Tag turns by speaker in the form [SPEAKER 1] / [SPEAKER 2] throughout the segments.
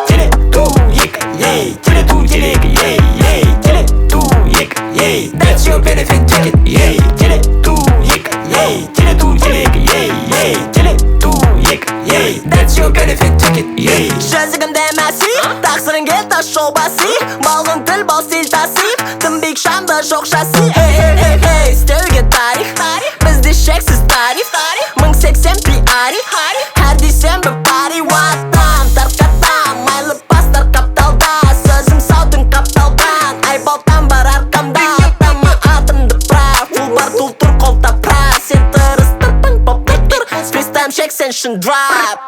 [SPEAKER 1] Теле-ту-ик, ей, теле-ту-телек, ей, ей, теле-ту-ик, ей, that's your benefit ticket, ей, теле-ту-ик, ей, теле-ту-телек, ей, ей, теле-ту-ик, ей, that's your benefit ticket, ей.
[SPEAKER 2] Жазығым дәмәсі, тақсырыңге тас жол баси, балғын тіл бол стиль тасип, тым бик шамды жоқ шаси. Hey, стилге тарих, бізде шексіз тариф, 1080 пиари, әр дүйсенбі пари, ваттам, тарқаттам, майлы пастар қапталда, сөзім саудың қапталдан, айбалтан бар арқамда, атама атымды прав, фул бар тұл тұр қолта прав, сен тырыстыр пың поп тұр, спейстайм шексен шын драп.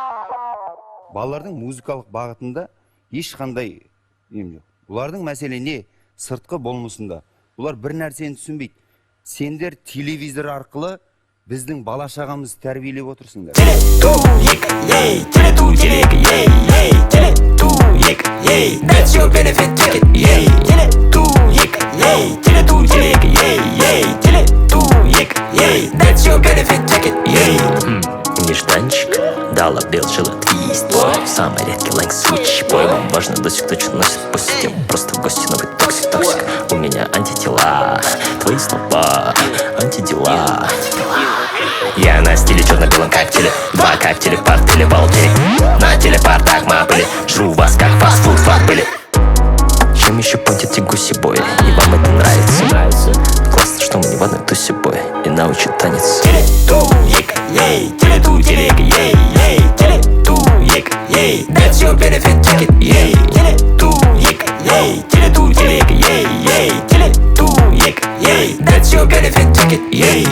[SPEAKER 3] Балалардың музыкалық бағытында ешқандай нем жоқ. Бұлардың мәселе не? Сыртқы болмысында. Бұлар бір нәрсені түсінбейді. Сендер телевизор арқылы біздің бала шағамыз тәрбиелеп отырсыңдар.
[SPEAKER 1] Теле-ту-ик, ей, теле-ту-телек, ей, ей, теле-ту-ик, ей, that's your benefit ticket, ей, теле-ту-ик, ей, теле-ту-телек, ей, ей, теле-ту-ик, ей, that's your benefit ticket, ей.
[SPEAKER 4] Нежданчик, дала белчила твист. Самый редкий лайк свич. Бой, вам важно досик точно носит по систему. Просто в гости новый токсик. У меня антитела, твои слова, антидела. Я на стиле черно-белом как теле. Два как телепарт или болтери. На телепартах мы были. Жру вас как фастфуд были. Чем еще понтят те гуси бои? И вам это нравится? Классно, что мы не в одной тусе бой. И научат танец.
[SPEAKER 1] Теле-ту-ик, ей, теле-ту-телек, ей, ей, теле-ту-ик, ей, that's your benefit ticket, ей, теле-ту-ик, ей, теле-ту-телек, ей, ей, теле-ту-ик, ей, that's your benefit ticket, ей.